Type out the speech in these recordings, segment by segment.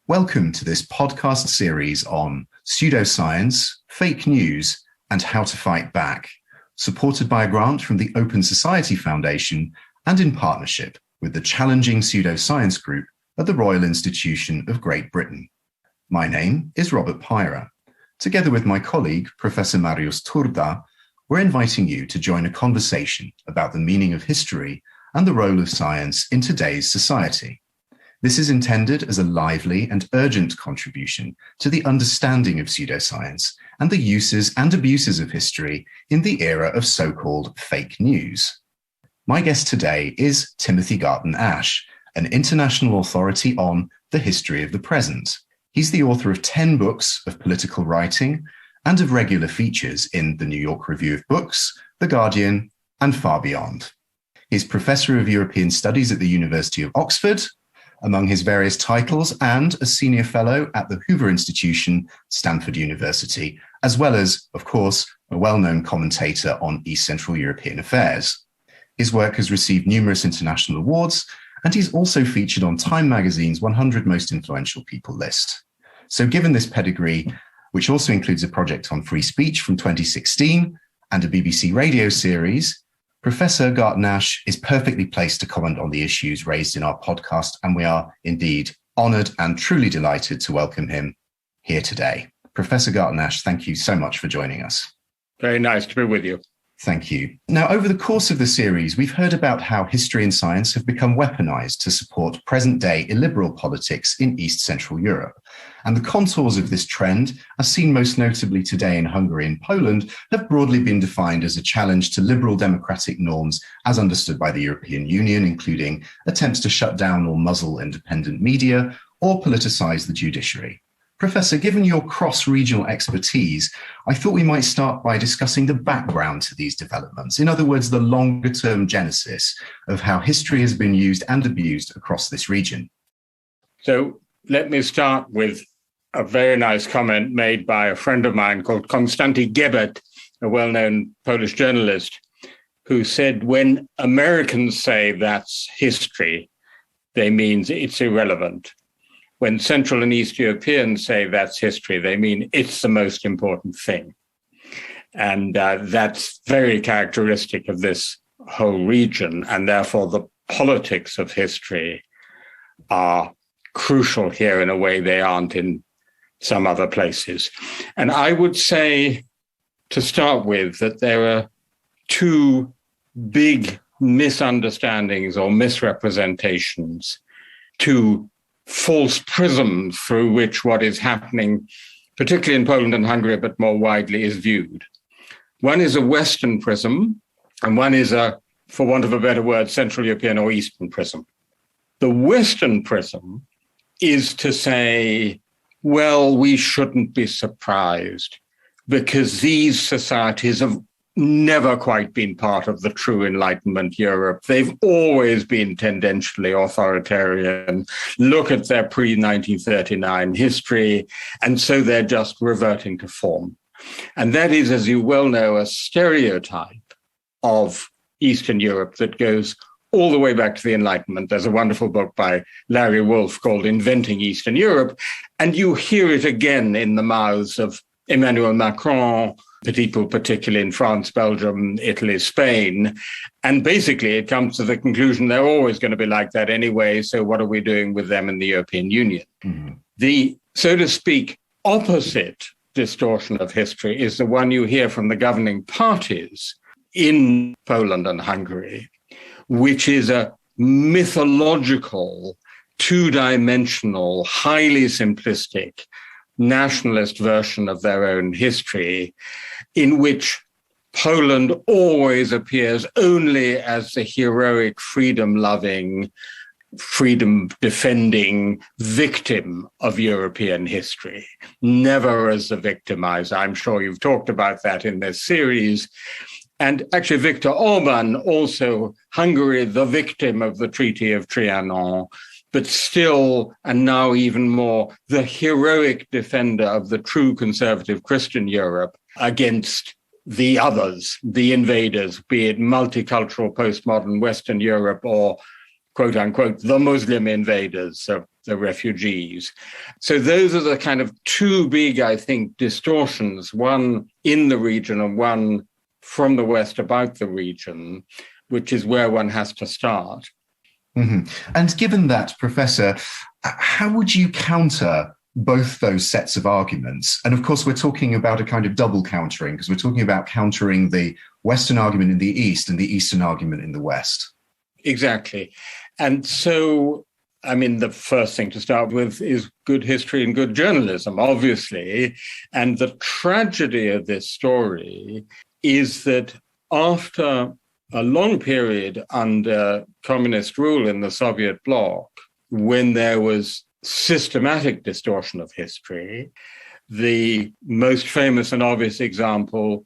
Welcome to this podcast series on pseudoscience, fake news, and how to fight back, supported by a grant from the Open Society Foundation and in partnership with the Challenging Pseudoscience Group at the Royal Institution of Great Britain. My name is Robert Pyra. Together with my colleague, Professor Marius Turda, we're inviting you to join a conversation about the meaning of history and the role of science in today's society. This is intended as a lively and urgent contribution to the understanding of pseudoscience and the uses and abuses of history in the era of so-called fake news. My guest today is Timothy Garton Ash, an international authority on the history of the present. He's the author of 10 books of political writing and of regular features in the New York Review of Books, The Guardian, and far beyond. He's Professor of European Studies at the University of Oxford, among his various titles, and a senior fellow at the Hoover Institution, Stanford University, as well as, of course, a well-known commentator on East Central European affairs. His work has received numerous international awards, and he's also featured on Time magazine's 100 Most Influential People list. So given this pedigree, which also includes a project on free speech from 2016 and a BBC radio series, Professor Garton Ash is perfectly placed to comment on the issues raised in our podcast, and we are indeed honoured and truly delighted to welcome him here today. Professor Garton Ash, thank you so much for joining us. Very nice to be with you. Thank you. Now, over the course of the series, we've heard about how history and science have become weaponized to support present-day illiberal politics in East Central Europe. And the contours of this trend, as seen most notably today in Hungary and Poland, have broadly been defined as a challenge to liberal democratic norms as understood by the European Union, including attempts to shut down or muzzle independent media or politicize the judiciary. Professor, given your cross-regional expertise, I thought we might start by discussing the background to these developments. In other words, the longer-term genesis of how history has been used and abused across this region. So let me start with a very nice comment made by a friend of mine called Konstanty Gebert, a well-known Polish journalist, who said, when Americans say that's history, they mean it's irrelevant. When Central and East Europeans say that's history, they mean it's the most important thing. And that's very characteristic of this whole region. And therefore, the politics of history are crucial here in a way they aren't in some other places. And I would say, to start with, that there are two big misunderstandings or misrepresentations, two false prisms through which what is happening, particularly in Poland and Hungary, but more widely, is viewed. One is a Western prism, and one is a, for want of a better word, Central European or Eastern prism. The Western prism is to say, well, we shouldn't be surprised because these societies have never quite been part of the true Enlightenment Europe. They've always been tendentially authoritarian. Look at their pre-1939 history, and so they're just reverting to form. And that is, as you well know, a stereotype of Eastern Europe that goes all the way back to the Enlightenment. There's a wonderful book by Larry Wolff called Inventing Eastern Europe, and you hear it again in the mouths of Emmanuel Macron, people particularly in France, Belgium, Italy, Spain. And basically it comes to the conclusion they're always going to be like that anyway, so what are we doing with them in the European Union? Mm-hmm. The, so to speak, opposite distortion of history is the one you hear from the governing parties in Poland and Hungary, which is a mythological, two-dimensional, highly simplistic nationalist version of their own history, in which Poland always appears only as the heroic, freedom-loving, freedom-defending victim of European history, never as the victimizer. I'm sure you've talked about that in this series. And actually, Viktor Orban, also Hungary, the victim of the Treaty of Trianon, but still, and now even more, the heroic defender of the true conservative Christian Europe against the others, the invaders, be it multicultural postmodern Western Europe or, quote unquote, the Muslim invaders of the refugees. So those are the kind of two big, I think, distortions, one in the region and one from the West about the region, which is where one has to start. Mm-hmm. And given that, Professor, how would you counter both those sets of arguments? And of course, we're talking about a kind of double countering, because we're talking about countering the Western argument in the East and the Eastern argument in the West. Exactly. And so, I mean, the first thing to start with is good history and good journalism, obviously. And the tragedy of this story is that after a long period under communist rule in the Soviet bloc, when there was systematic distortion of history, the most famous and obvious example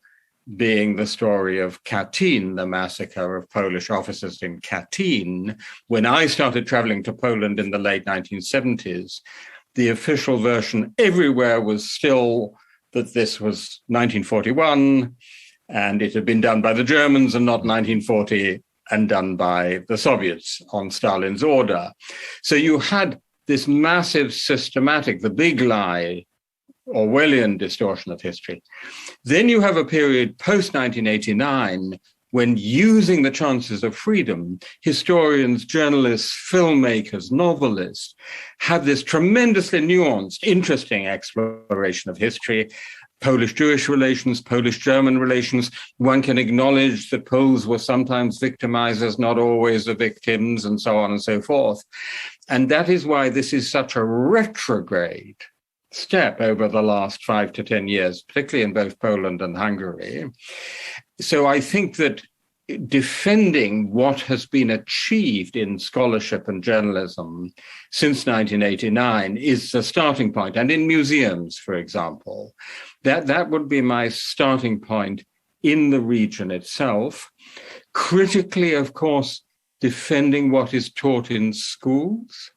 being the story of Katyn, the massacre of Polish officers in Katyn. When I started traveling to Poland in the late 1970s, the official version everywhere was still that this was 1941 and it had been done by the Germans and not 1940 and done by the Soviets on Stalin's order. So you had this massive systematic, the big lie, Orwellian distortion of history. Then you have a period post-1989 when, using the chances of freedom, historians, journalists, filmmakers, novelists have this tremendously nuanced, interesting exploration of history, Polish-Jewish relations, Polish-German relations. One can acknowledge that Poles were sometimes victimizers, not always the victims, and so on and so forth. And that is why this is such a retrograde step over the last 5 to 10 years, particularly in both Poland and Hungary. So I think that defending what has been achieved in scholarship and journalism since 1989 is the starting point. And in museums, for example, that would be my starting point in the region itself. Critically, of course, defending what is taught in schools.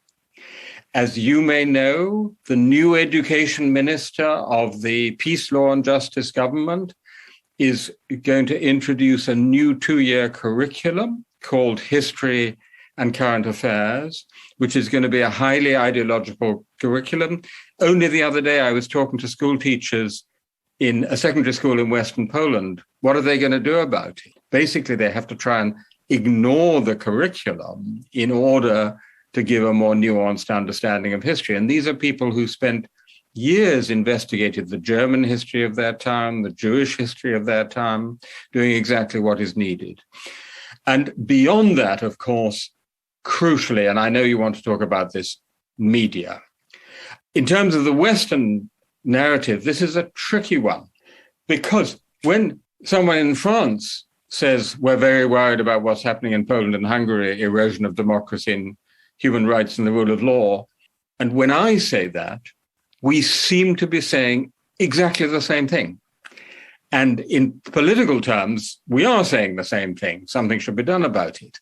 As you may know, the new education minister of the Peace, Law and Justice government is going to introduce a new 2-year curriculum called History and Current Affairs, which is going to be a highly ideological curriculum. Only the other day, I was talking to school teachers in a secondary school in Western Poland. What are they going to do about it? Basically, they have to try and ignore the curriculum in order to give a more nuanced understanding of history. And these are people who spent years investigated the German history of their time, the Jewish history of their time, doing exactly what is needed. And beyond that, of course, crucially, and I know you want to talk about this, media. In terms of the Western narrative, this is a tricky one, because when someone in France says, we're very worried about what's happening in Poland and Hungary, erosion of democracy and human rights and the rule of law, and when I say that, we seem to be saying exactly the same thing. And in political terms, we are saying the same thing. Something should be done about it.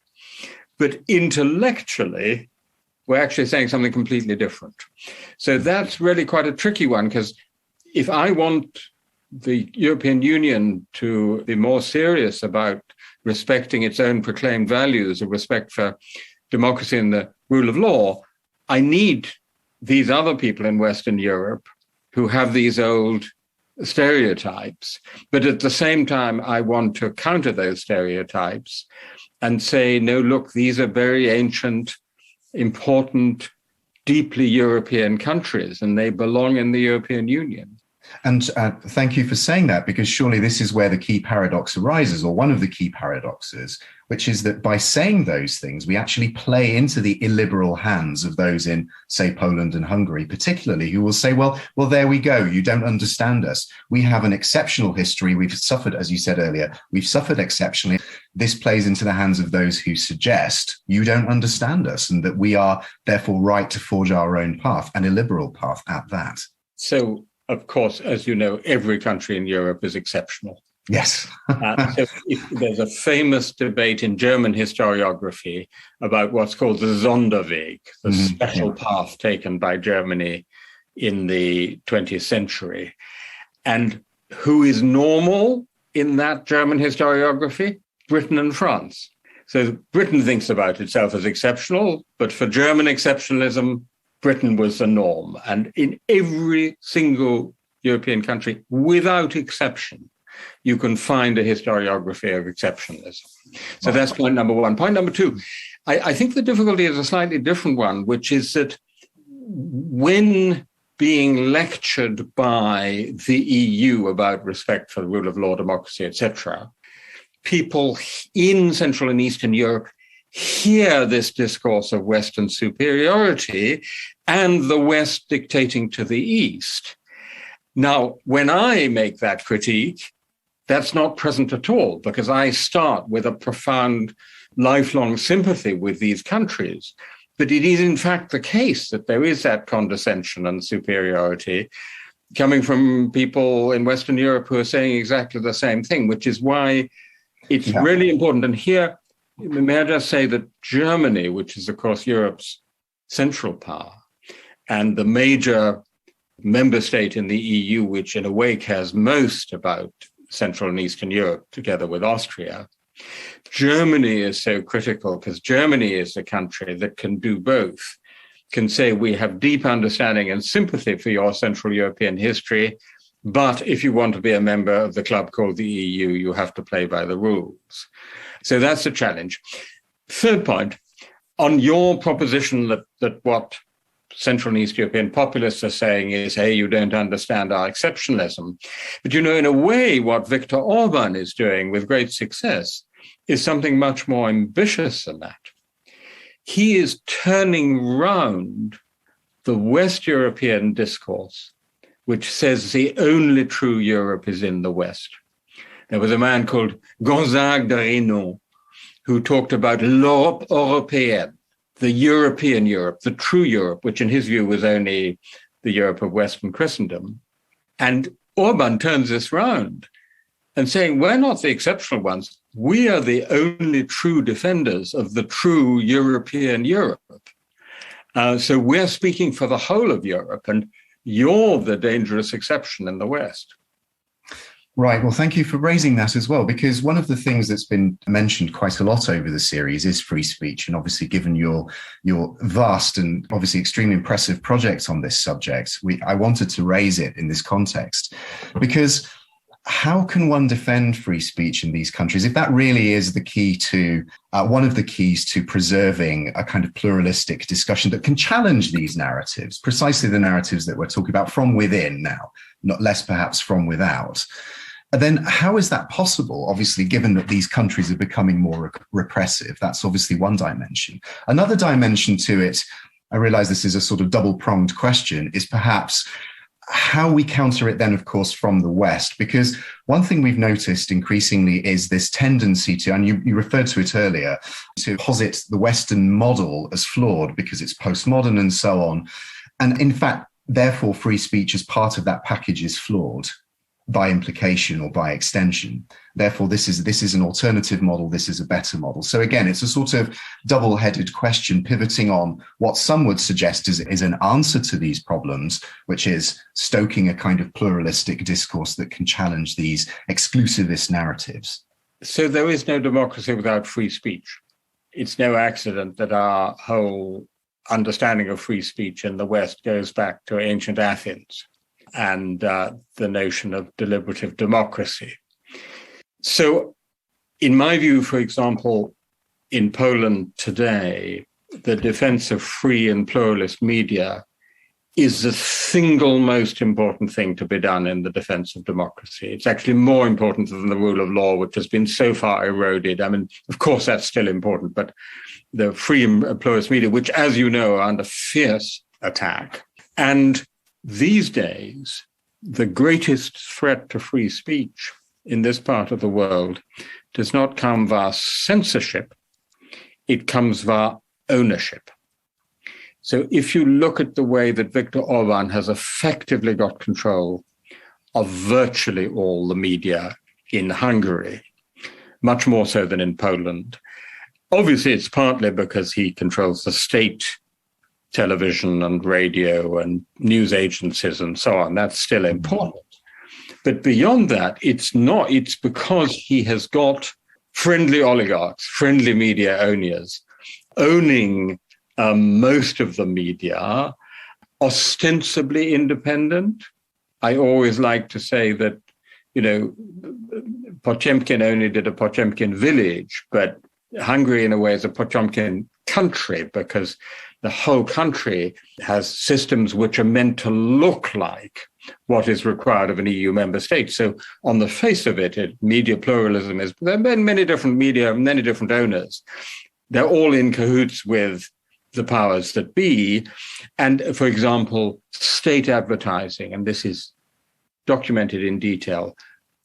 But intellectually, we're actually saying something completely different. So that's really quite a tricky one, because if I want the European Union to be more serious about respecting its own proclaimed values of respect for democracy and the rule of law, I need these other people in Western Europe who have these old stereotypes. But at the same time, I want to counter those stereotypes and say, no, look, these are very ancient, important, deeply European countries, and they belong in the European Union. And thank you for saying that, because surely this is where the key paradox arises, or one of the key paradoxes, which is that by saying those things, we actually play into the illiberal hands of those in, say, Poland and Hungary, particularly, who will say, well, there we go. You don't understand us. We have an exceptional history. We've suffered, as you said earlier, we've suffered exceptionally. This plays into the hands of those who suggest you don't understand us and that we are therefore right to forge our own path, an illiberal path at that. So, of course, as you know, every country in Europe is exceptional. Yes. So there's a famous debate in German historiography about what's called the Sonderweg, the special path taken by Germany in the 20th century. And who is normal in that German historiography? Britain and France. So Britain thinks about itself as exceptional, but for German exceptionalism, Britain was the norm. And in every single European country, without exception, you can find a historiography of exceptionalism. So that's point number one. Point number two, I think the difficulty is a slightly different one, which is that when being lectured by the EU about respect for the rule of law, democracy, etc., people in Central and Eastern Europe hear this discourse of Western superiority and the West dictating to the East. Now, when I make that critique, that's not present at all, because I start with a profound, lifelong sympathy with these countries. But it is, in fact, the case that there is that condescension and superiority coming from people in Western Europe who are saying exactly the same thing, which is why it's really important. And here, may I just say that Germany, which is, of course, Europe's central power, and the major member state in the EU, which in a way cares most about Central and Eastern Europe, together with Austria, Germany is so critical because Germany is the country that can do both, can say we have deep understanding and sympathy for your Central European history, but if you want to be a member of the club called the EU, you have to play by the rules. So that's a challenge. Third point, on your proposition that what Central and East European populists are saying is, hey, you don't understand our exceptionalism. But, you know, in a way, what Viktor Orban is doing with great success is something much more ambitious than that. He is turning round the West European discourse, which says the only true Europe is in the West. There was a man called Gonzague de Renan who talked about l'Europe européenne, the European Europe, the true Europe, which in his view was only the Europe of Western Christendom. And Orban turns this round and saying, we're not the exceptional ones. We are the only true defenders of the true European Europe. So we're speaking for the whole of Europe, and you're the dangerous exception in the West. Right. Well, thank you for raising that as well, because one of the things that's been mentioned quite a lot over the series is free speech. And obviously, given your vast and obviously extremely impressive projects on this subject, I wanted to raise it in this context, because how can one defend free speech in these countries if that really is the key to one of the keys to preserving a kind of pluralistic discussion that can challenge these narratives, precisely the narratives that we're talking about from within now, not less perhaps from without? And then how is that possible? Obviously, given that these countries are becoming more repressive, that's obviously one dimension. Another dimension to it, I realize this is a sort of double-pronged question, is perhaps how we counter it then, of course, from the West. Because one thing we've noticed increasingly is this tendency to, and you referred to it earlier, to posit the Western model as flawed because it's postmodern and so on. And in fact, therefore, free speech as part of that package is flawed by implication or by extension. Therefore, this is an alternative model. This is a better model. So again, it's a sort of double-headed question pivoting on what some would suggest is an answer to these problems, which is stoking a kind of pluralistic discourse that can challenge these exclusivist narratives. So there is no democracy without free speech. It's no accident that our whole understanding of free speech in the West goes back to ancient Athens and the notion of deliberative democracy. So in my view, for example, in Poland today, the defense of free and pluralist media is the single most important thing to be done in the defense of democracy. It's actually more important than the rule of law, which has been so far eroded. I mean, of course, that's still important, but the free and pluralist media, which, as you know, are under fierce attack. And these days, the greatest threat to free speech in this part of the world does not come via censorship, it comes via ownership. So if you look at the way that Viktor Orban has effectively got control of virtually all the media in Hungary, much more so than in Poland, obviously it's partly because he controls the state television and radio and news agencies and so on. That's still important. But beyond that, it's because he has got friendly oligarchs, friendly media owners, owning most of the media, ostensibly independent. I always like to say that, Potemkin only did a Potemkin village, but Hungary in a way is a Potemkin country because the whole country has systems which are meant to look like what is required of an EU member state. So on the face of it, media pluralism is, there have been many different media, many different owners. They're all in cahoots with the powers that be. And for example, state advertising, and this is documented in detail,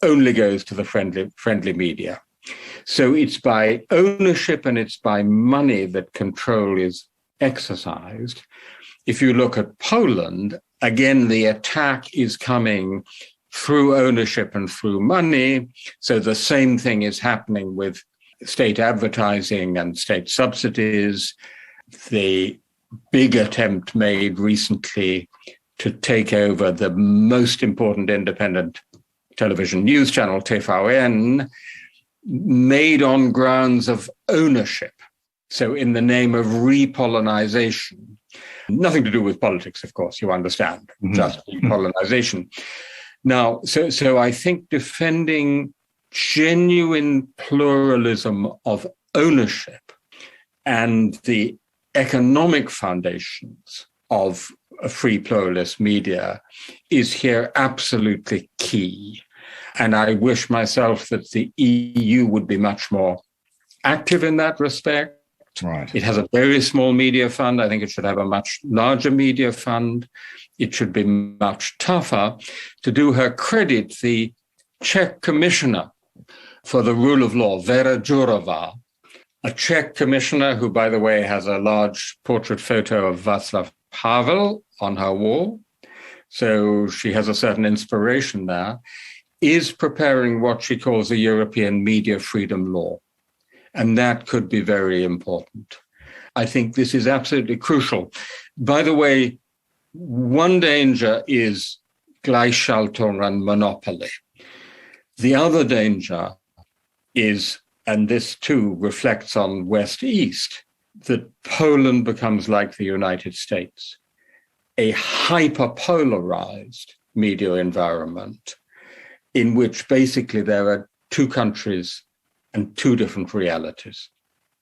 only goes to the friendly media. So it's by ownership and it's by money that control is exercised. If you look at Poland, again, the attack is coming through ownership and through money. So the same thing is happening with state advertising and state subsidies. The big attempt made recently to take over the most important independent television news channel, TVN, made on grounds of ownership. So in the name of repollinization, nothing to do with politics, of course, you understand, just repollinization. Now, so I think defending genuine pluralism of ownership and the economic foundations of a free pluralist media is here absolutely key. And I wish myself that the EU would be much more active in that respect. Right. It has a very small media fund. I think it should have a much larger media fund. It should be much tougher. To do her credit, the Czech commissioner for the rule of law, Vera Jourova, a Czech commissioner who, by the way, has a large portrait photo of Václav Havel on her wall, so she has a certain inspiration there, is preparing what she calls a European media freedom law. And that could be very important. I think this is absolutely crucial. By the way, one danger is Gleichschaltung and monopoly. The other danger is, and this too reflects on West-East, that Poland becomes like the United States, a hyper-polarized media environment in which basically there are two countries and two different realities.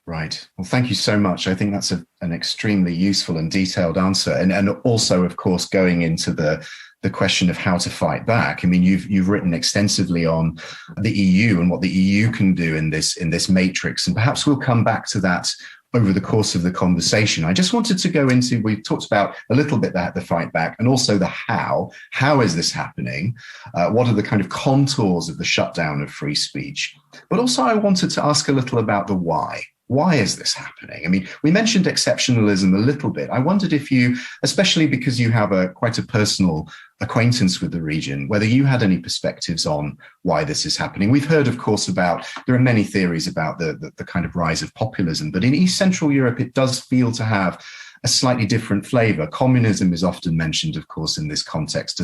Right. Well, thank you so much. I think that's an extremely useful and detailed answer. And also, of course, going into the question of how to fight back. I mean, you've written extensively on the EU and what the EU can do in this matrix. And perhaps we'll come back to that over the course of the conversation. I just wanted to go into, we've talked about a little bit the fight back and also the how. How is this happening? What are the kind of contours of the shutdown of free speech? But also I wanted to ask a little about the why. Why is this happening? I mean, we mentioned exceptionalism a little bit. I wondered if you, especially because you have quite a personal acquaintance with the region, whether you had any perspectives on why this is happening. We've heard, of course, there are many theories about the kind of rise of populism, but in East Central Europe, it does feel to have a slightly different flavor. Communism is often mentioned, of course, in this context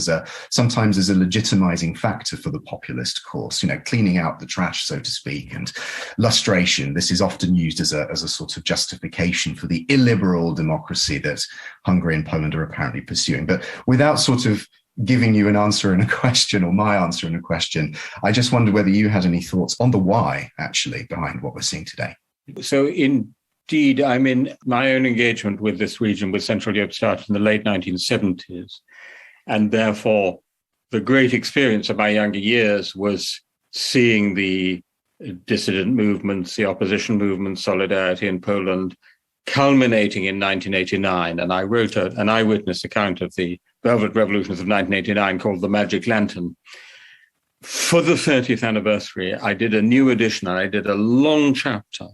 sometimes as a legitimizing factor for the populist course, cleaning out the trash, so to speak, and lustration. This is often used as a sort of justification for the illiberal democracy that Hungary and Poland are apparently pursuing. But without sort of giving you an answer in a question or my answer in a question, I just wonder whether you had any thoughts on the why actually behind what we're seeing today. So indeed, I mean, my own engagement with this region, with Central Europe, started in the late 1970s. And therefore, the great experience of my younger years was seeing the dissident movements, the opposition movement, Solidarity in Poland, culminating in 1989. And I wrote an eyewitness account of the Velvet Revolutions of 1989 called The Magic Lantern. For the 30th anniversary, I did a new edition. I did a long chapter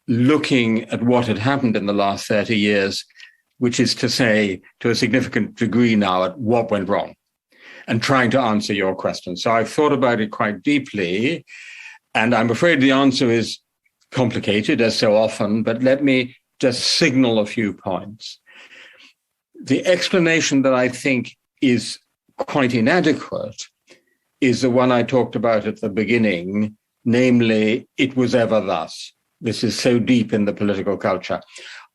looking at what had happened in the last 30 years, which is to say, to a significant degree now, at what went wrong, and trying to answer your question. So I've thought about it quite deeply, and I'm afraid the answer is complicated, as so often, but let me just signal a few points. The explanation that I think is quite inadequate is the one I talked about at the beginning, namely, it was ever thus. This is so deep in the political culture.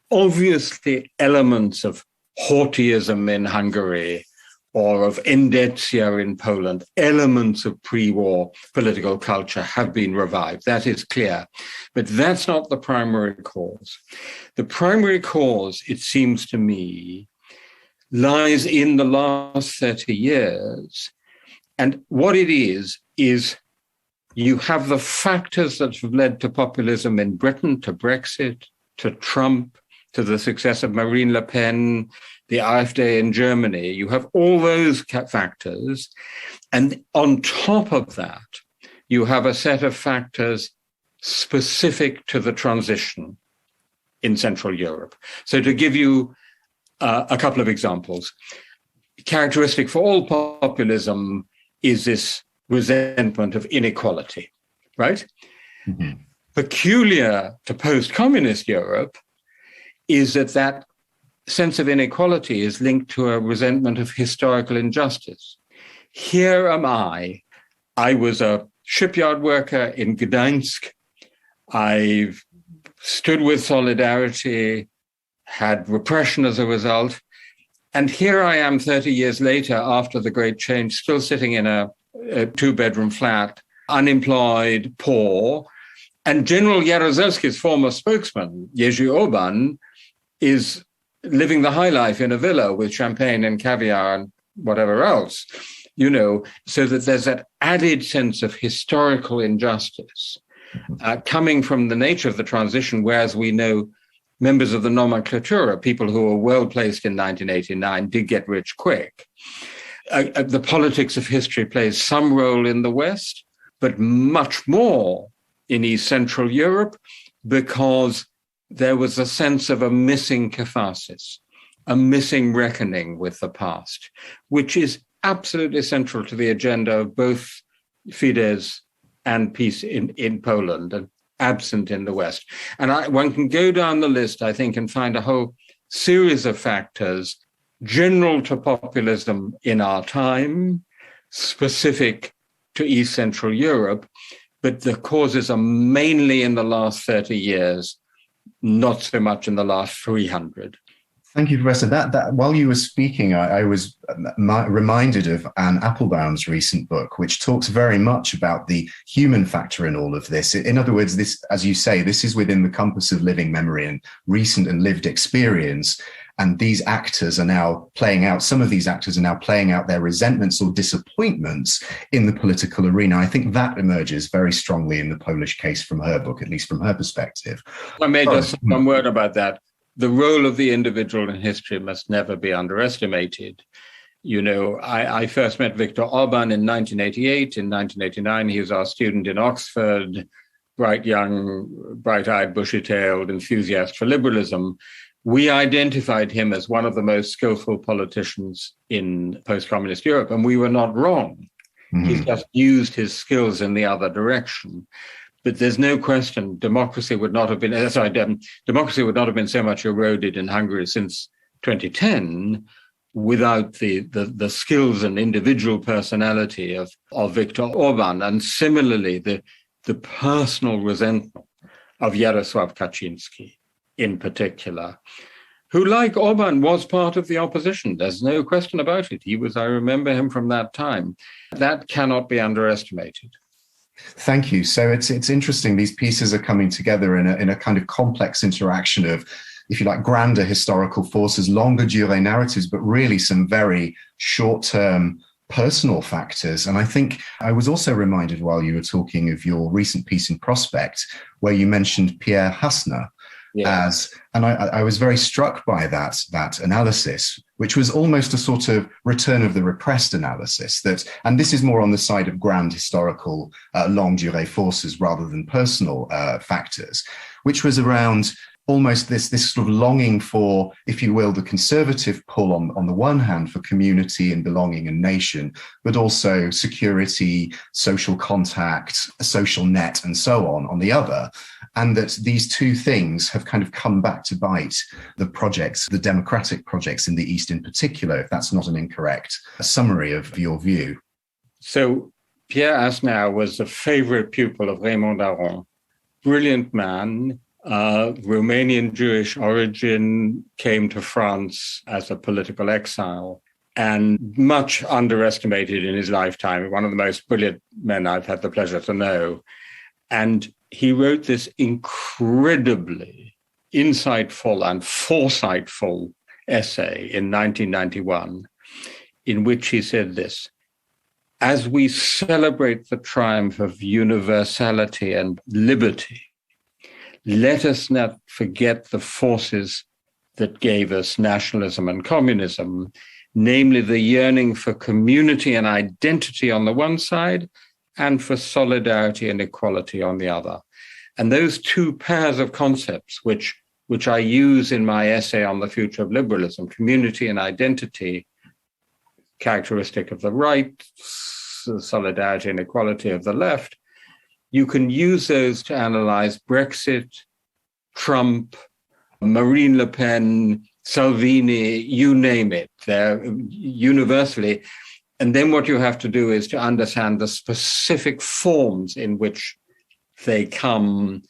Obviously, elements of Horthyism in Hungary, or of endetia in Poland, elements of pre-war political culture have been revived. That is clear. But that's not the primary cause. The primary cause, it seems to me, lies in the last 30 years. And what it is you have the factors that have led to populism in Britain, to Brexit, to Trump, to the success of Marine Le Pen, the AfD in Germany. You have all those factors. And on top of that, you have a set of factors specific to the transition in Central Europe. So to give you a couple of examples, characteristic for all populism is this resentment of inequality, right? Mm-hmm. Peculiar to post-communist Europe is that sense of inequality is linked to a resentment of historical injustice. Here am I was a shipyard worker in Gdańsk. I've stood with Solidarity, had repression as a result. And here I am 30 years later, after the Great Change, still sitting in a two-bedroom flat, unemployed, poor. And General Jaruzelski's former spokesman, Jerzy Orbán, is living the high life in a villa with champagne and caviar and whatever else, so that there's that added sense of historical injustice coming from the nature of the transition, whereas we know members of the nomenclatura, people who were well-placed in 1989, did get rich quick. The politics of history plays some role in the West, but much more in East Central Europe, because there was a sense of a missing catharsis, a missing reckoning with the past, which is absolutely central to the agenda of both Fidesz and peace in Poland, and absent in the West. And one can go down the list, I think, and find a whole series of factors general to populism in our time, specific to East Central Europe, but the causes are mainly in the last 30 years, not so much in the last 300. Thank you, Professor. That while you were speaking, I was reminded of Anne Applebaum's recent book, which talks very much about the human factor in all of this. In other words, this, as you say, this is within the compass of living memory and recent and lived experience. And these actors are now playing out, some of these actors are now playing out their resentments or disappointments in the political arena. I think that emerges very strongly in the Polish case from her book, at least from her perspective. I may just say one word about that. The role of the individual in history must never be underestimated. I first met Viktor Orban in 1988. In 1989, he was our student in Oxford, bright young, bright-eyed, bushy-tailed enthusiast for liberalism. We identified him as one of the most skillful politicians in post-communist Europe, and we were not wrong. Mm-hmm. He's just used his skills in the other direction. But there's no question democracy would not have been so much eroded in Hungary since 2010 without the skills and individual personality of Viktor Orban, and similarly the personal resentment of Jarosław Kaczynski in particular, who, like Orban, was part of the opposition. There's no question about it. I remember him from that time. That cannot be underestimated. Thank you. So it's interesting. These pieces are coming together in a kind of complex interaction of, if you like, grander historical forces, longer durée narratives, but really some very short-term personal factors. And I think I was also reminded while you were talking of your recent piece in Prospect, where you mentioned Pierre Hassner. Yeah. I was very struck by that analysis, which was almost a sort of return of the repressed analysis and this is more on the side of grand historical longue durée forces rather than personal factors, which was around almost this sort of longing for, if you will, the conservative pull on the one hand for community and belonging and nation, but also security, social contact, a social net, and so on the other. And that these two things have kind of come back to bite the projects, the democratic projects in the East in particular, if that's not an incorrect summary of your view. So Pierre Hassner was a favorite pupil of Raymond Aron, brilliant man, Romanian Jewish origin, came to France as a political exile, and much underestimated in his lifetime, one of the most brilliant men I've had the pleasure to know. And he wrote this incredibly insightful and foresightful essay in 1991, in which he said this: as we celebrate the triumph of universality and liberty, let us not forget the forces that gave us nationalism and communism, namely the yearning for community and identity on the one side and for solidarity and equality on the other. And those two pairs of concepts, which I use in my essay on the future of liberalism, community and identity, characteristic of the right, solidarity and equality of the left, you can use those to analyze Brexit, Trump, Marine Le Pen, Salvini, you name it. They're universally. And then what you have to do is to understand the specific forms in which they come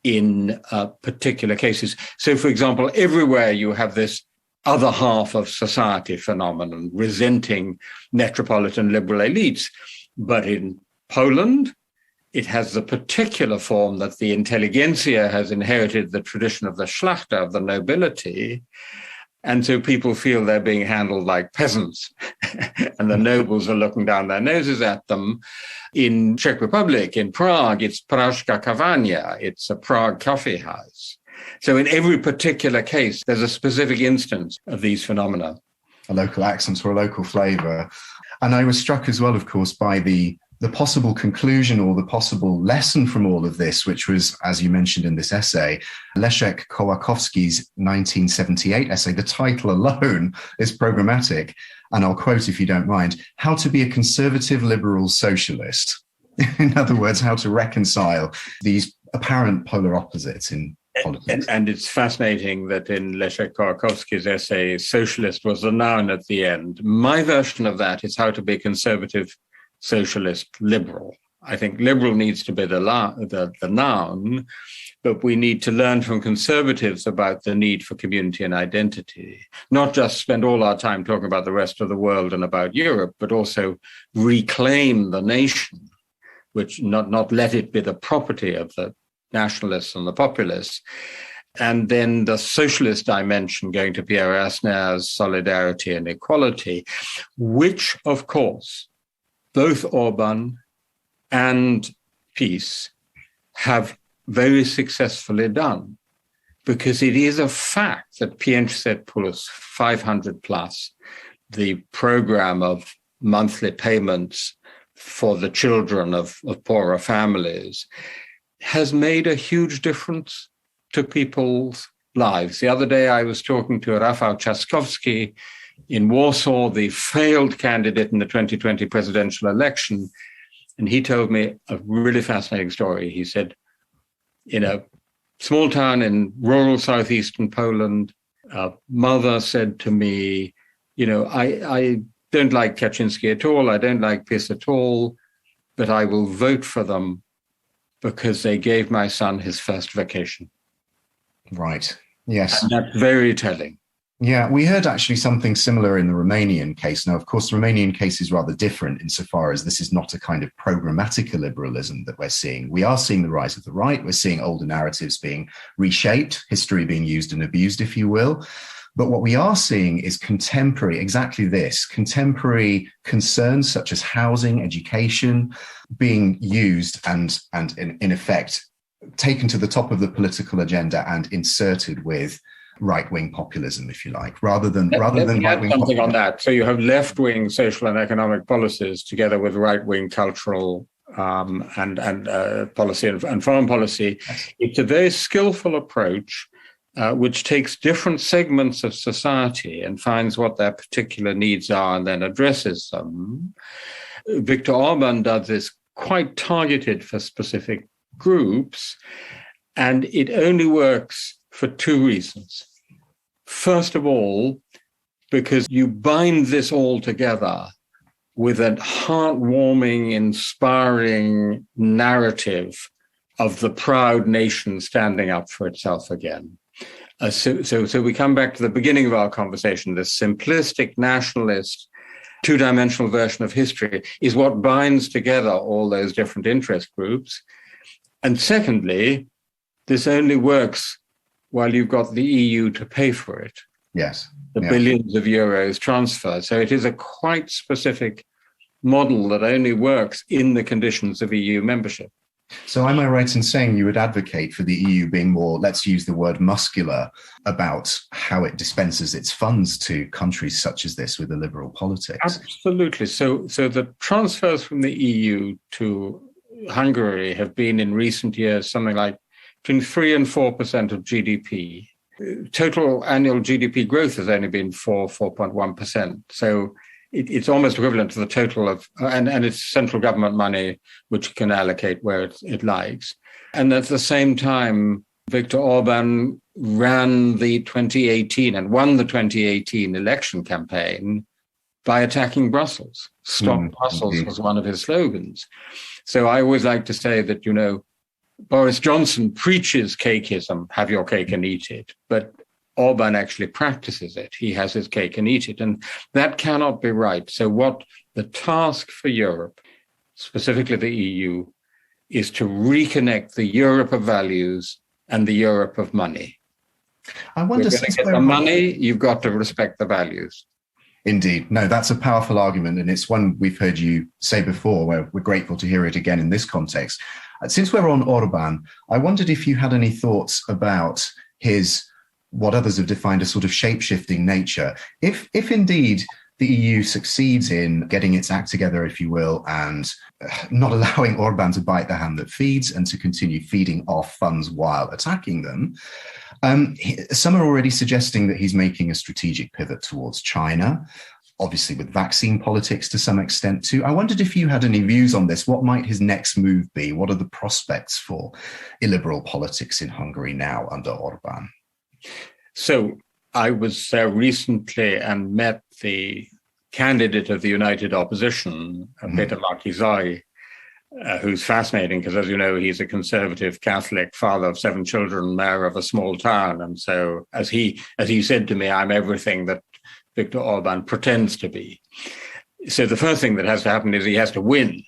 in particular cases. So, for example, everywhere you have this other half of society phenomenon, resenting metropolitan liberal elites. But in Poland, it has the particular form that the intelligentsia has inherited the tradition of the Szlachta, of the nobility. And so people feel they're being handled like peasants and the nobles are looking down their noses at them. In Czech Republic, in Prague, it's Pražská kavárna, it's a Prague coffee house. So in every particular case, there's a specific instance of these phenomena. A local accent or a local flavour. And I was struck as well, of course, by the possible conclusion or the possible lesson from all of this, which was, as you mentioned in this essay, Leszek Kołakowski's 1978 essay. The title alone is programmatic. And I'll quote, if you don't mind, "How to be a conservative liberal socialist." In other words, how to reconcile these apparent polar opposites in politics. And it's fascinating that in Leszek Kołakowski's essay, socialist was the noun at the end. My version of that is how to be conservative, socialist, liberal. I think liberal needs to be the noun, but we need to learn from conservatives about the need for community and identity, not just spend all our time talking about the rest of the world and about Europe, but also reclaim the nation, which not let it be the property of the nationalists and the populists. And then the socialist dimension, going to Pierre Asner's solidarity and equality, which, of course, both Orban and PiS have very successfully done, because it is a fact that 500 plus, 500 plus, the program of monthly payments for the children of poorer families, has made a huge difference to people's lives. The other day, I was talking to Rafał Trzaskowski in Warsaw, the failed candidate in the 2020 presidential election, and he told me a really fascinating story. He said, in a small town in rural southeastern Poland, a mother said to me, I don't like Kaczynski at all, I don't like PiS at all, but I will vote for them because they gave my son his first vacation. Right. Yes. And that's very telling. Yeah, we heard actually something similar in the Romanian case. Now, of course, the Romanian case is rather different insofar as this is not a kind of programmatic liberalism that we're seeing. We are seeing the rise of the right. We're seeing older narratives being reshaped, history being used and abused, if you will. But what we are seeing is contemporary concerns such as housing, education, being used and in effect taken to the top of the political agenda and inserted with right-wing populism, if you like, rather than right-wing something populism. On that. So you have left-wing social and economic policies together with right-wing cultural and policy and foreign policy. Yes. It's a very skillful approach which takes different segments of society and finds what their particular needs are and then addresses them. Viktor Orban does this quite targeted for specific groups, and it only works for two reasons. First of all, because you bind this all together with a heartwarming, inspiring narrative of the proud nation standing up for itself again. So we come back to the beginning of our conversation. This simplistic nationalist two-dimensional version of history is what binds together all those different interest groups. And secondly, this only works while you've got the EU to pay for it. Yes. The billions of euros transfer. So it is a quite specific model that only works in the conditions of EU membership. So am I right in saying you would advocate for the EU being more, let's use the word muscular, about how it dispenses its funds to countries such as this with a liberal politics? Absolutely. So the transfers from the EU to Hungary have been in recent years something like between 3 and 4% of GDP. Total annual GDP growth has only been 4.1%. So it's almost equivalent to the total of, and it's central government money, which can allocate where it likes. And at the same time, Viktor Orban ran the 2018 and won the 2018 election campaign by attacking Brussels. Stop Brussels was one of his slogans. So I always like to say that, Boris Johnson preaches cakeism, have your cake and eat it. But Orban actually practices it. He has his cake and eat it. And that cannot be right. So what the task for Europe, specifically the EU, is to reconnect the Europe of values and the Europe of money. I wonder, to get the money, you've got to respect the values. Indeed. No, that's a powerful argument. And it's one we've heard you say before, where we're grateful to hear it again in this context. Since we're on Orban, I wondered if you had any thoughts about his, what others have defined as sort of shape-shifting nature. If indeed the EU succeeds in getting its act together, if you will, and not allowing Orban to bite the hand that feeds and to continue feeding off funds while attacking them, some are already suggesting that he's making a strategic pivot towards China, obviously with vaccine politics to some extent too. I wondered if you had any views on this. What might his next move be? What are the prospects for illiberal politics in Hungary now under Orban? So I was there recently and met the candidate of the United Opposition, Peter Márki-Zay, who's fascinating because, as you know, he's a conservative Catholic, father of 7 children, mayor of a small town. And so, as he said to me, I'm everything that Viktor Orban pretends to be. So the first thing that has to happen is he has to win.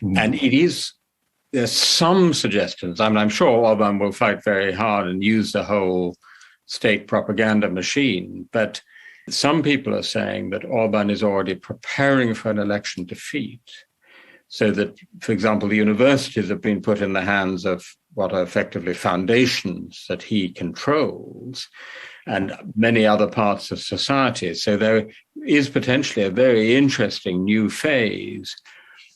And there's some suggestions. I mean, I'm sure Orban will fight very hard and use the whole state propaganda machine. But some people are saying that Orban is already preparing for an election defeat. So that, for example, the universities have been put in the hands of what are effectively foundations that he controls and many other parts of society. So there is potentially a very interesting new phase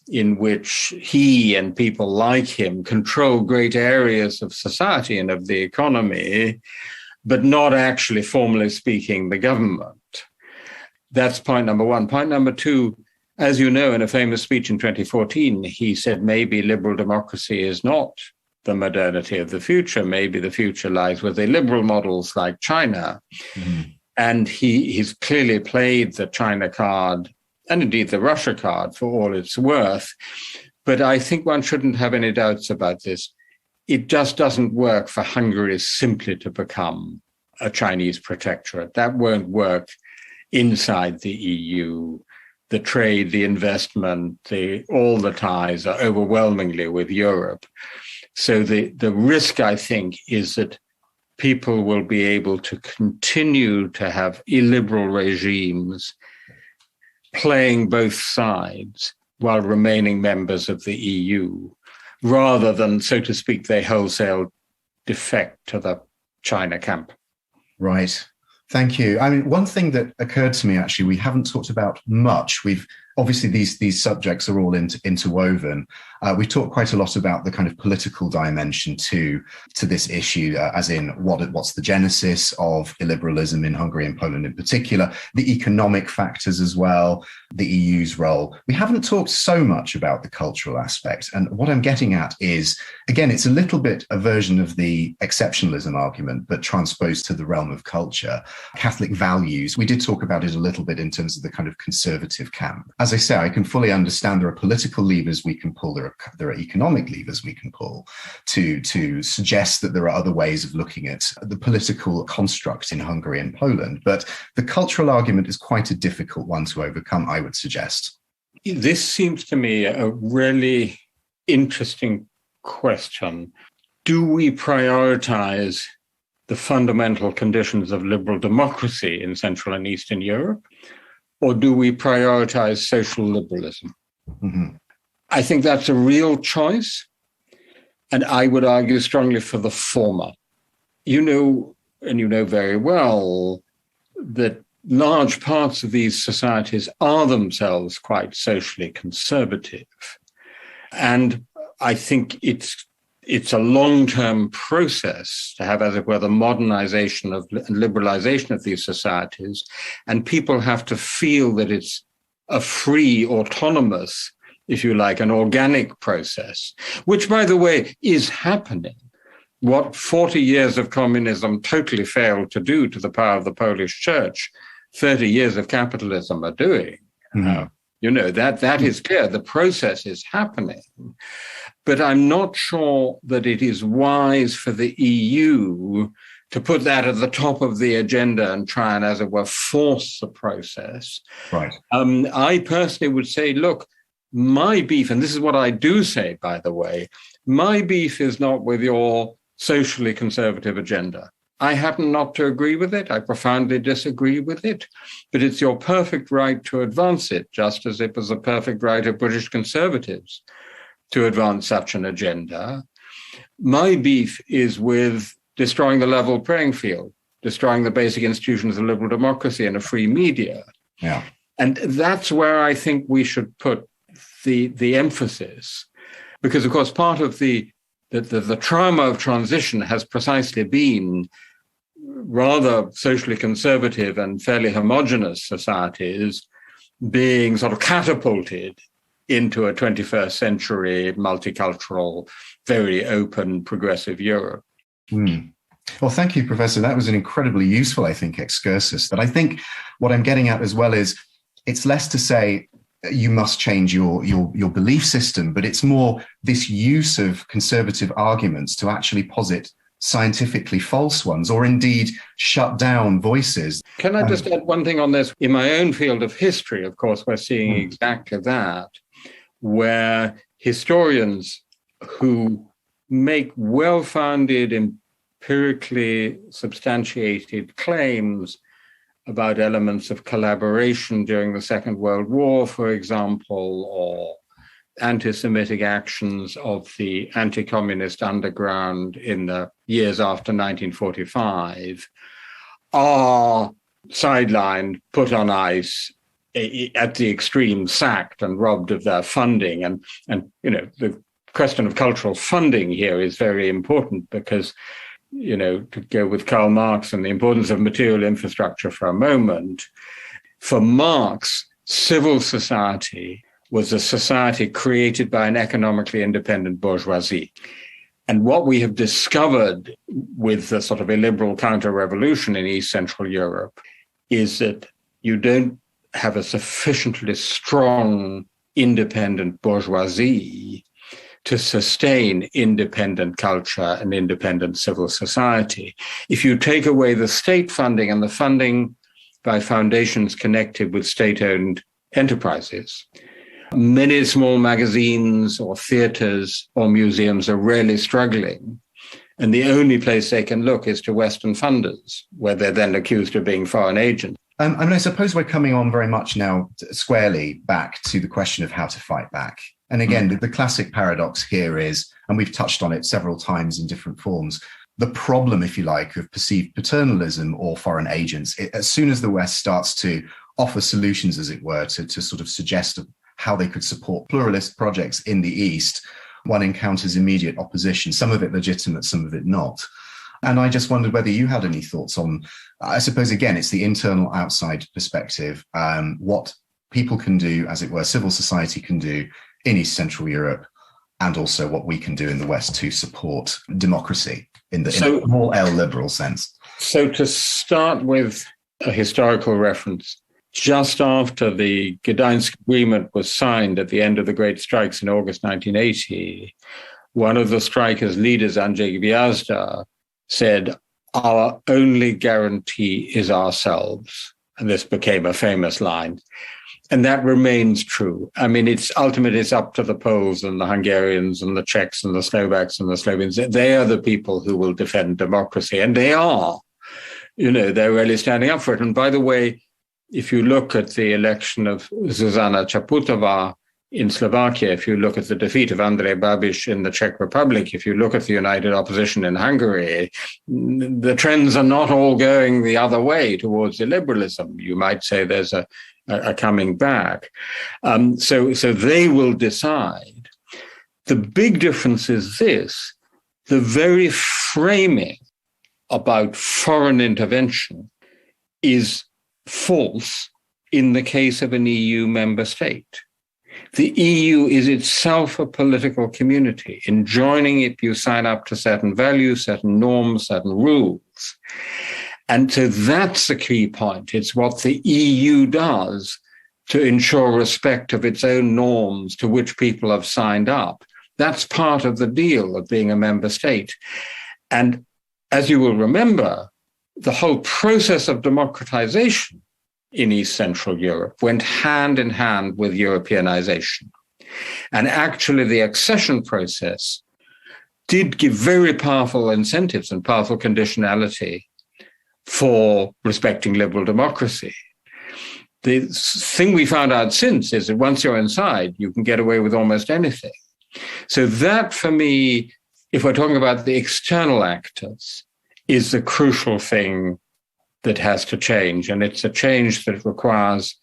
in which he and people like him control great areas of society and of the economy, but not actually, formally speaking, the government. That's point number one. Point number two, as you know, in a famous speech in 2014, he said maybe liberal democracy is not the modernity of the future. Maybe the future lies with illiberal models like China. And he's clearly played the China card and indeed the Russia card for all it's worth. But I think one shouldn't have any doubts about this. It just doesn't work for Hungary simply to become a Chinese protectorate. That won't work inside the EU. The trade, the investment, all the ties are overwhelmingly with Europe. So the risk, I think, is that people will be able to continue to have illiberal regimes playing both sides while remaining members of the EU, rather than, so to speak, they wholesale defect to the China camp. Right. Thank you. I mean, one thing that occurred to me, actually, we haven't talked about much. We've obviously these subjects are all interwoven. We've talked quite a lot about the kind of political dimension to this issue, as in what's the genesis of illiberalism in Hungary and Poland in particular, the economic factors as well, the EU's role. We haven't talked so much about the cultural aspect. And what I'm getting at is, again, it's a little bit a version of the exceptionalism argument, but transposed to the realm of culture. Catholic values, we did talk about it a little bit in terms of the kind of conservative camp. As as I say, I can fully understand there are political levers we can pull, there are economic levers we can pull to suggest that there are other ways of looking at the political construct in Hungary and Poland. But the cultural argument is quite a difficult one to overcome, I would suggest. This seems to me a really interesting question. Do we prioritize the fundamental conditions of liberal democracy in Central and Eastern Europe, or do we prioritize social liberalism? Mm-hmm. I think that's a real choice, and I would argue strongly for the former. You know, and you know very well, that large parts of these societies are themselves quite socially conservative. And I think it's a long-term process to have, as it were, the modernization and liberalization of these societies. And people have to feel that it's a free, autonomous, if you like, an organic process, which, by the way, is happening. What 40 years of communism totally failed to do to the power of the Polish church, 30 years of capitalism are doing. Mm-hmm. You know, that is clear. The process is happening. But I'm not sure that it is wise for the EU to put that at the top of the agenda and try and, as it were, force the process. Right. I personally would say, look, my beef, and this is what I do say, by the way, my beef is not with your socially conservative agenda. I happen not to agree with it. I profoundly disagree with it. But it's your perfect right to advance it, just as it was the perfect right of British conservatives to advance such an agenda. My beef is with destroying the level playing field, destroying the basic institutions of liberal democracy and a free media. Yeah. And that's where I think we should put the emphasis. Because, of course, part of the trauma of transition has precisely been rather socially conservative and fairly homogenous societies being sort of catapulted into a 21st century multicultural, very open, progressive Europe. Mm. Well, thank you, Professor. That was an incredibly useful, I think, excursus. But I think what I'm getting at as well is it's less to say you must change your belief system, but it's more this use of conservative arguments to actually posit scientifically false ones, or indeed shut down voices. Can I just add one thing on this? In my own field of history, of course, we're seeing exactly that, where historians who make well-founded, empirically substantiated claims about elements of collaboration during the Second World War, for example, or anti-Semitic actions of the anti-communist underground in the years after 1945, are sidelined, put on ice, at the extreme sacked and robbed of their funding. And you know, the question of cultural funding here is very important because, you know, to go with Karl Marx and the importance of material infrastructure for a moment, for Marx, civil society was a society created by an economically independent bourgeoisie. And what we have discovered with the sort of illiberal counter-revolution in East Central Europe is that you don't have a sufficiently strong independent bourgeoisie to sustain independent culture and independent civil society. If you take away the state funding and the funding by foundations connected with state-owned enterprises, many small magazines or theaters or museums are really struggling. And the only place they can look is to Western funders, where they're then accused of being foreign agents. I mean, I suppose we're coming on very much now squarely back to the question of how to fight back. And again, the classic paradox here is, and we've touched on it several times in different forms, the problem, if you like, of perceived paternalism or foreign agents. As soon as the West starts to offer solutions, as it were, to sort of suggest how they could support pluralist projects in the East, one encounters immediate opposition, some of it legitimate, some of it not. And I just wondered whether you had any thoughts on, I suppose, again, it's the internal outside perspective, what people can do, as it were, civil society can do in East Central Europe, and also what we can do in the West to support democracy in the more L liberal sense. So to start with a historical reference, just after the Gdańsk Agreement was signed at the end of the Great Strikes in August 1980, one of the strikers' leaders, Andrzej Gwiazda, said, "Our only guarantee is ourselves." And this became a famous line. And that remains true. I mean, it's ultimately it's up to the Poles and the Hungarians and the Czechs and the Slovaks and the Slovenes. They are the people who will defend democracy. And they are. They're really standing up for it. And by the way, if you look at the election of Zuzana Čaputová in Slovakia, if you look at the defeat of Andrej Babiš in the Czech Republic, if you look at the united opposition in Hungary, the trends are not all going the other way towards illiberalism. You might say there's a coming back. So they will decide. The big difference is this: the very framing about foreign intervention is false in the case of an EU member state. The EU is itself a political community. In joining it, you sign up to certain values, certain norms, certain rules. And so that's the key point. It's what the EU does to ensure respect of its own norms to which people have signed up. That's part of the deal of being a member state. And as you will remember, the whole process of democratization in East Central Europe went hand in hand with Europeanization. And actually, the accession process did give very powerful incentives and powerful conditionality for respecting liberal democracy. The thing we found out since is that once you're inside, you can get away with almost anything. So that, for me, if we're talking about the external actors, is the crucial thing that has to change. And it's a change that requires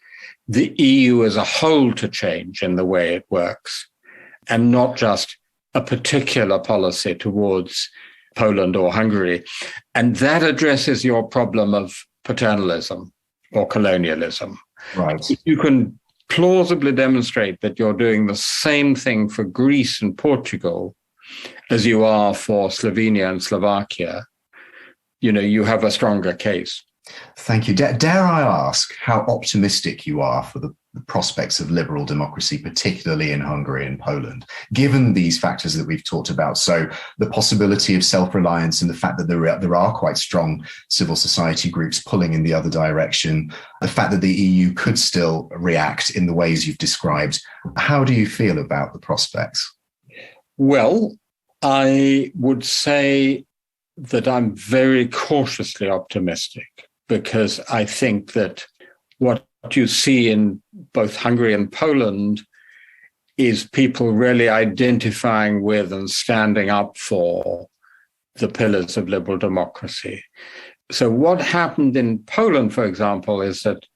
the EU as a whole to change in the way it works, and not just a particular policy towards Poland or Hungary. And that addresses your problem of paternalism or colonialism. Right. If you can plausibly demonstrate that you're doing the same thing for Greece and Portugal as you are for Slovenia and Slovakia, you have a stronger case. Thank you. Dare I ask how optimistic you are for the prospects of liberal democracy, particularly in Hungary and Poland, given these factors that we've talked about? So the possibility of self-reliance and the fact that there are quite strong civil society groups pulling in the other direction, the fact that the EU could still react in the ways you've described. How do you feel about the prospects? Well, I would say that I'm very cautiously optimistic, because I think that what you see in both Hungary and Poland is people really identifying with and standing up for the pillars of liberal democracy. So what happened in Poland, for example, is that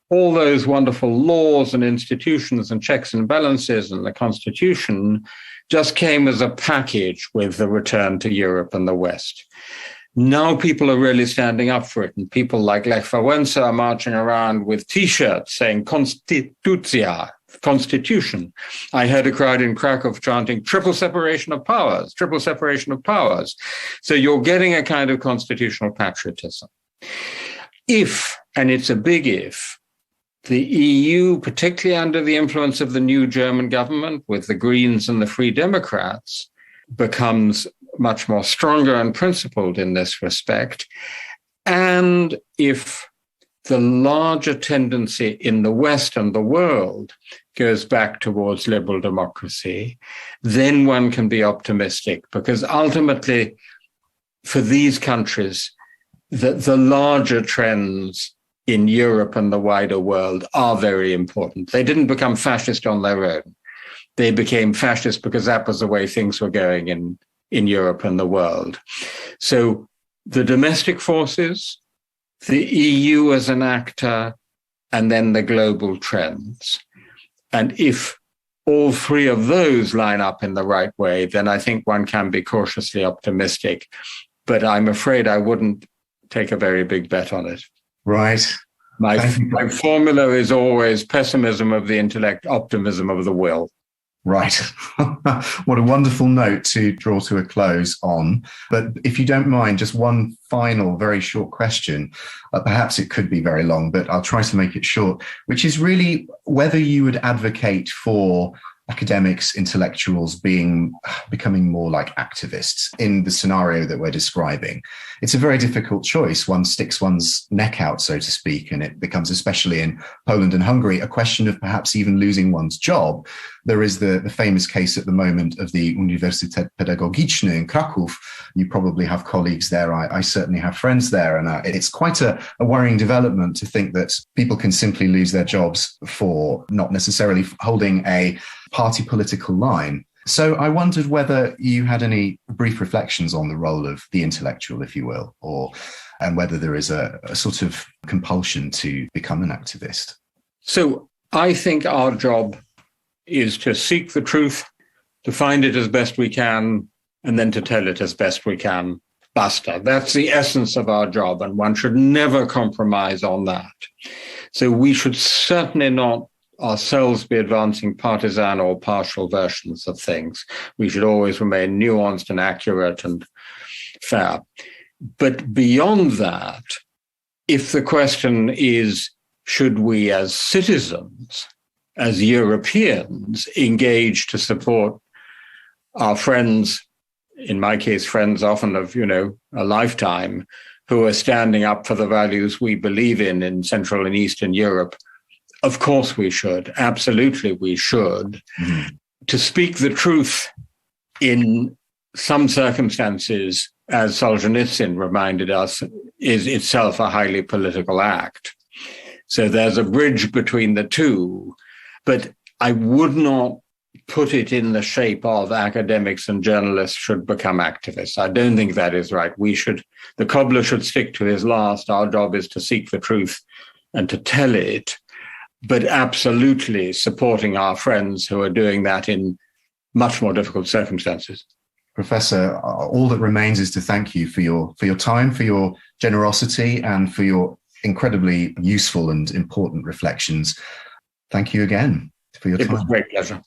all those wonderful laws and institutions and checks and balances and the constitution just came as a package with the return to Europe and the West. Now people are really standing up for it, and people like Lech Wałęsa are marching around with T-shirts saying Konstytucja, Constitution. I heard a crowd in Krakow chanting triple separation of powers, triple separation of powers. So you're getting a kind of constitutional patriotism. If, and it's a big if, the EU, particularly under the influence of the new German government with the Greens and the Free Democrats, becomes much more stronger and principled in this respect, and if the larger tendency in the West and the world goes back towards liberal democracy, then one can be optimistic, because ultimately for these countries, the larger trends in Europe and the wider world are very important. They didn't become fascist on their own. They became fascist because that was the way things were going in Europe and the world. So the domestic forces, the EU as an actor, and then the global trends. And if all three of those line up in the right way, then I think one can be cautiously optimistic. But I'm afraid I wouldn't take a very big bet on it. Right. My formula is always pessimism of the intellect, optimism of the will. Right. What a wonderful note to draw to a close on. But if you don't mind, just one final, very short question. Perhaps it could be very long, but I'll try to make it short, which is really whether you would advocate for academics, intellectuals becoming more like activists in the scenario that we're describing. It's a very difficult choice. One sticks one's neck out, so to speak, and it becomes, especially in Poland and Hungary, a question of perhaps even losing one's job. There is the famous case at the moment of the Uniwersytet Pedagogiczny in Kraków. You probably have colleagues there. I certainly have friends there. And it's quite a worrying development to think that people can simply lose their jobs for not necessarily holding a party political line. So I wondered whether you had any brief reflections on the role of the intellectual, if you will, and whether there is a sort of compulsion to become an activist. So I think our job is to seek the truth, to find it as best we can, and then to tell it as best we can. Basta. That's the essence of our job, and one should never compromise on that. So we should certainly not ourselves be advancing partisan or partial versions of things. We should always remain nuanced and accurate and fair. But beyond that, if the question is, should we as citizens, as Europeans, engage to support our friends, in my case, friends often of, a lifetime, who are standing up for the values we believe in Central and Eastern Europe? Of course we should. Absolutely we should. Mm-hmm. To speak the truth in some circumstances, as Solzhenitsyn reminded us, is itself a highly political act. So there's a bridge between the two, but I would not put it in the shape of academics and journalists should become activists. I don't think that is right. The cobbler should stick to his last. Our job is to seek the truth and to tell it, but absolutely supporting our friends who are doing that in much more difficult circumstances. Professor, all that remains is to thank you for your time, for your generosity, and for your incredibly useful and important reflections. Thank you again for your time. It was a great pleasure.